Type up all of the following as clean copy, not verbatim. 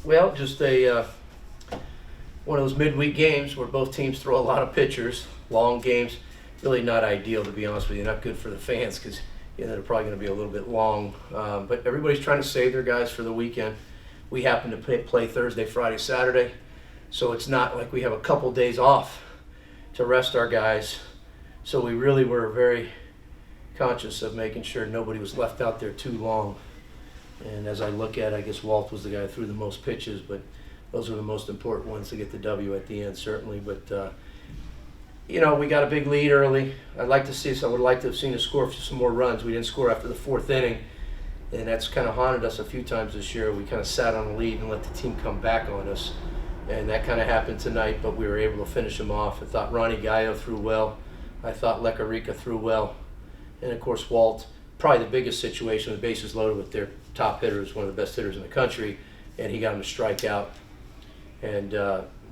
Well, just a one of those midweek games where both teams throw a lot of pitchers, long games. Really not ideal, to be honest with you. Not good for the fans because they're probably going to be a little bit long. But everybody's trying to save their guys for the weekend. We happen to play Thursday, Friday, Saturday, so it's not like we have a couple days off to rest our guys. So we really were very conscious of making sure nobody was left out there too long. And as I look at it, I guess Walt was the guy who threw the most pitches, but those were the most important ones to get the W at the end, certainly. But, we got a big lead early. I would like to have seen us score for some more runs. We didn't score after the fourth inning, and that's kind of haunted us a few times this year. We kind of sat on the lead and let the team come back on us, and that kind of happened tonight, but we were able to finish them off. I thought Ronnie Gallo threw well. I thought Lekarica threw well. And, of course, Walt, probably the biggest situation with bases loaded with their top hitter, is one of the best hitters in the country, and he got him to strike out. And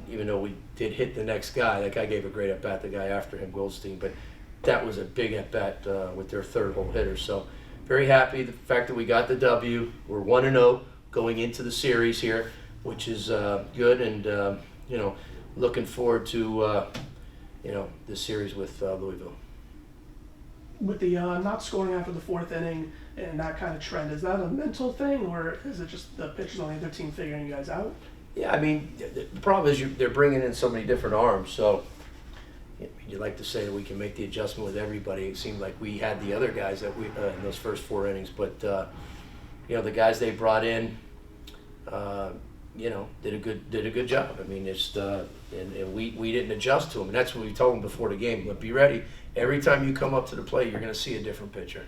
even though we did hit the next guy, that guy gave a great at-bat, the guy after him, Goldstein, but that was a big at-bat with their third hole hitter. So very happy the fact that we got the W. We're 1-0 going into the series here, which is good, and looking forward to the series with Louisville. With the not scoring after the fourth inning and that kind of trend, is that a mental thing, or is it just the pitchers on the other team figuring you guys out? Yeah, I mean, the problem is they're bringing in so many different arms, so you'd like to say that we can make the adjustment with everybody. It seemed like we had the other guys that we in those first 4 innings, but the guys they brought in, did a good job. I mean, and we didn't adjust to them, and that's what we told them before the game. But be ready. Every time you come up to the plate, you're going to see a different pitcher.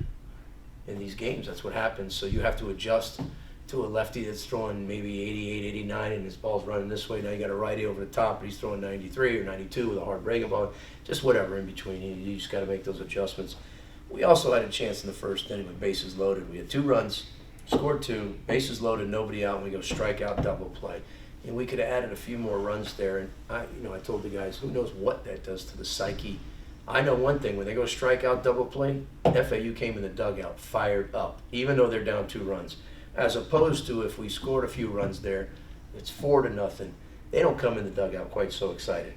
In these games, that's what happens. So you have to adjust to a lefty that's throwing maybe 88, 89, and his ball's running this way. Now you got a righty over the top, but he's throwing 93 or 92 with a hard breaking ball. Just whatever in between. You just got to make those adjustments. We also had a chance in the first inning with bases loaded. We had 2 runs, scored 2, bases loaded, nobody out, and we go strikeout, double play. And we could have added a few more runs there. And I told the guys, who knows what that does to the psyche. I know one thing, when they go strikeout, double play, FAU came in the dugout fired up, even though they're down 2 runs. As opposed to if we scored a few runs there, it's 4-0. They don't come in the dugout quite so excited.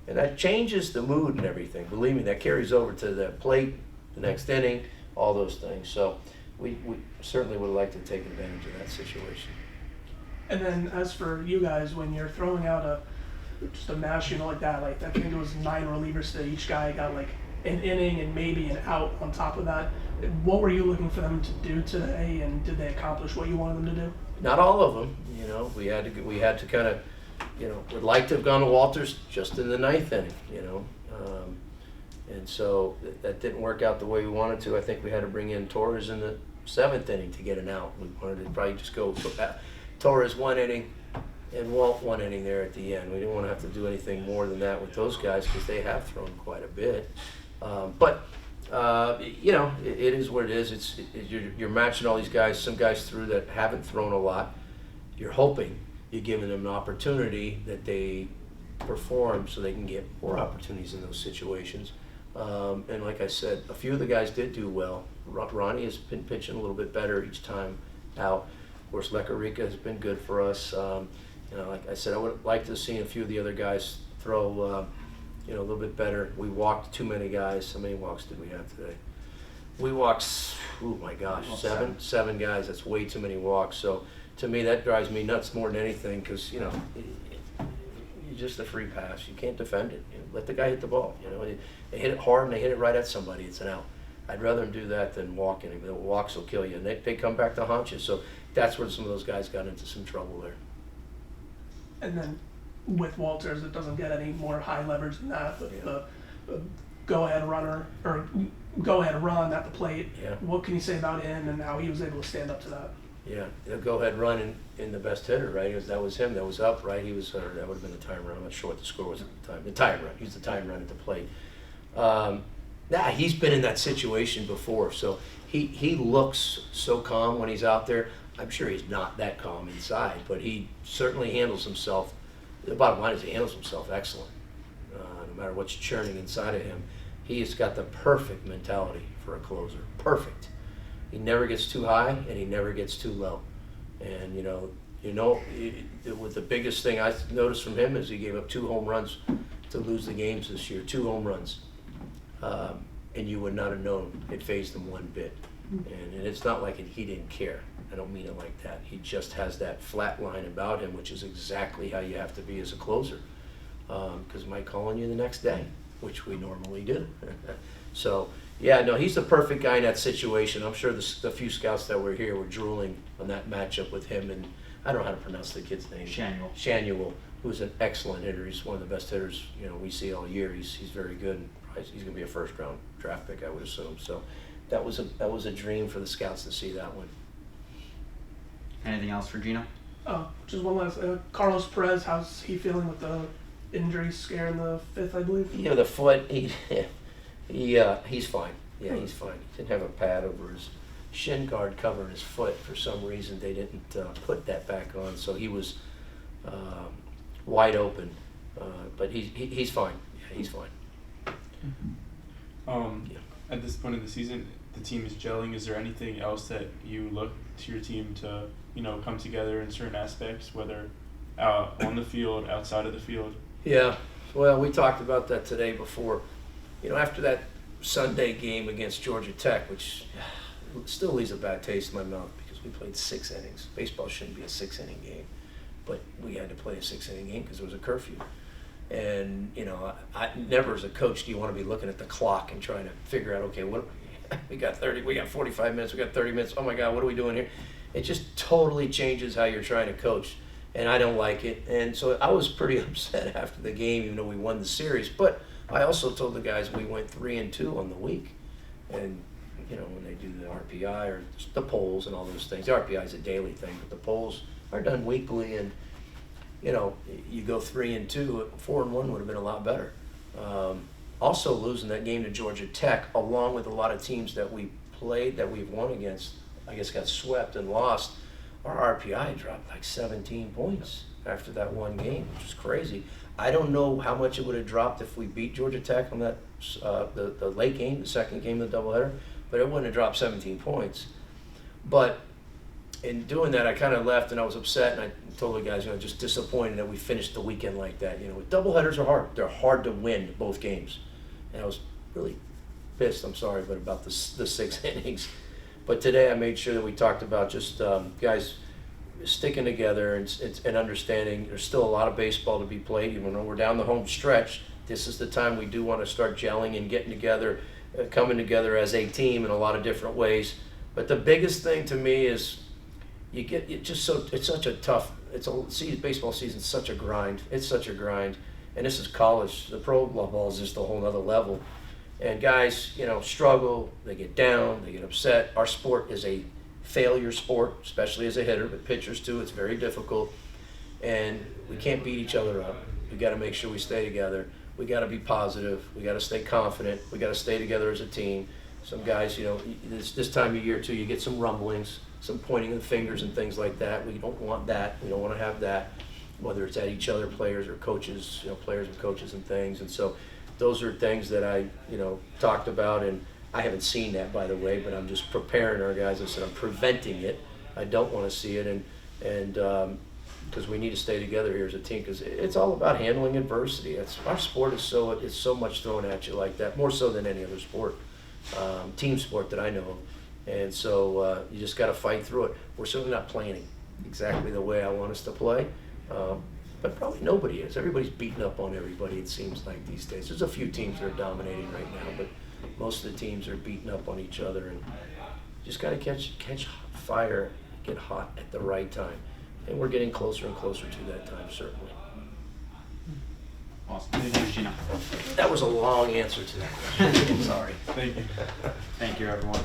And that changes the mood and everything. Believe me, that carries over to the plate, the next inning, all those things. So we certainly would like to take advantage of that situation. And then as for you guys, when you're throwing out just a mash unit like that, I think it was 9 relievers today. Each guy got like an inning and maybe an out on top of that. What were you looking for them to do today, and did they accomplish what you wanted them to do? Not all of them. We had to kind of, would like to have gone to Walters just in the 9th inning. And so that didn't work out the way we wanted to. I think we had to bring in Torres in the 7th inning to get an out. We wanted to probably just go Torres 1 inning and Walt 1 inning there at the end. We didn't want to have to do anything more than that with those guys because they have thrown quite a bit. It is what it is. You're matching all these guys. Some guys through that haven't thrown a lot. You're hoping you're giving them an opportunity that they perform so they can get more opportunities in those situations. And like I said, a few of the guys did do well. Ronnie has been pitching a little bit better each time out. Of course, Lekarica has been good for us. Like I said, I would like to have seen a few of the other guys throw a little bit better. We walked too many guys. How many walks did we have today? We walked, oh my gosh, seven guys. That's way too many walks. So to me, that drives me nuts more than anything because, you're just a free pass. You can't defend it. Let the guy hit the ball. They hit it hard and they hit it right at somebody. It's an out. I'd rather them do that than walking. The walks will kill you. And they come back to haunt you. So that's where some of those guys got into some trouble there. And then with Walters, it doesn't get any more high leverage than that. But go-ahead runner or go-ahead run at the plate. Yeah. What can you say about him and how he was able to stand up to that? Yeah, the go-ahead run in the best hitter, right? That was him. That was up, right? That would have been the time run. I'm not sure what the score was at the time. The time run. He was the time run at the plate. He's been in that situation before, so he looks so calm when he's out there. I'm sure he's not that calm inside, but he certainly handles himself. The bottom line is he handles himself excellent. No matter what's churning inside of him, he has got the perfect mentality for a closer. Perfect. He never gets too high and he never gets too low. And With the biggest thing I noticed from him is he gave up 2 home runs to lose the games this year, 2 home runs. And you would not have known it fazed him one bit. And it's not like he didn't care. I don't mean it like that. He just has that flat line about him, which is exactly how you have to be as a closer. Because Mike calling you the next day, which we normally do. So, yeah, no, he's the perfect guy in that situation. I'm sure the few scouts that were here were drooling on that matchup with him. And I don't know how to pronounce the kid's name. Shanuel, who's an excellent hitter. He's one of the best hitters we see all year. He's very good. He's going to be a first-round draft pick, I would assume. So that was a dream for the scouts to see that one. Anything else for Gino? Oh, just one last. Carlos Perez, how's he feeling with the injury scare in the 5th, I believe? Yeah, the foot. He's fine. Yeah, he's fine. He didn't have a pad over his shin guard covering his foot. For some reason, they didn't put that back on, so he was wide open. But he's fine. Yeah, he's fine. At this point in the season, the team is gelling. Is there anything else that you look to your team to, come together in certain aspects, whether on the field, outside of the field? Yeah, well, we talked about that today before. After that Sunday game against Georgia Tech, which still leaves a bad taste in my mouth because we played 6 innings. Baseball shouldn't be a 6-inning game, but we had to play a 6-inning game because there was a curfew. And, I never as a coach do you want to be looking at the clock and trying to figure out, okay, what we got 45 minutes, we got 30 minutes, oh my God, what are we doing here? It just totally changes how you're trying to coach, and I don't like it. And so I was pretty upset after the game, even though we won the series. But I also told the guys we went 3-2 on the week. And, when they do the RPI or the polls and all those things, the RPI is a daily thing, but the polls are done weekly, and you go 3-2, 4-1 would have been a lot better. Also losing that game to Georgia Tech, along with a lot of teams that we played that we've won against, I guess got swept and lost, our RPI dropped like 17 points after that one game, which is crazy. I don't know how much it would have dropped if we beat Georgia Tech on that the late game, the second game of the doubleheader, but it wouldn't have dropped 17 points. But in doing that, I kind of left and I was upset, and I told the guys, just disappointed that we finished the weekend like that. Doubleheaders are hard. They're hard to win both games. And I was really pissed, I'm sorry, but about the 6 innings. But today I made sure that we talked about just guys sticking together and understanding there's still a lot of baseball to be played. Even though we're down the home stretch, this is the time we do want to start gelling and getting together, coming together as a team in a lot of different ways. But the biggest thing to me is it's such a tough, baseball season's such a grind. It's such a grind. And this is college. The pro ball is just a whole other level. And guys, struggle, they get down, they get upset. Our sport is a failure sport, especially as a hitter, but pitchers too. It's very difficult. And we can't beat each other up. We got to make sure we stay together. We got to be positive. We got to stay confident. We got to stay together as a team. Some guys, this time of year too, you get some rumblings, some pointing of the fingers and things like that. We don't want that. We don't want to have that, whether it's at each other, players or coaches, players and coaches and things. And so those are things that I, talked about, and I haven't seen that, by the way, but I'm just preparing our guys. I said I'm preventing it. I don't want to see it, and because we need to stay together here as a team, because it's all about handling adversity. Our sport is so much thrown at you like that, more so than any other sport, team sport that I know of. And so you just got to fight through it. We're certainly not playing exactly the way I want us to play, but probably nobody is. Everybody's beating up on everybody, it seems like, these days. There's a few teams that are dominating right now, but most of the teams are beating up on each other, and just got to catch fire, get hot at the right time. And we're getting closer and closer to that time, certainly. Awesome. Thanks, Gino. That was a long answer to that question. I'm sorry. Thank you. Thank you, everyone.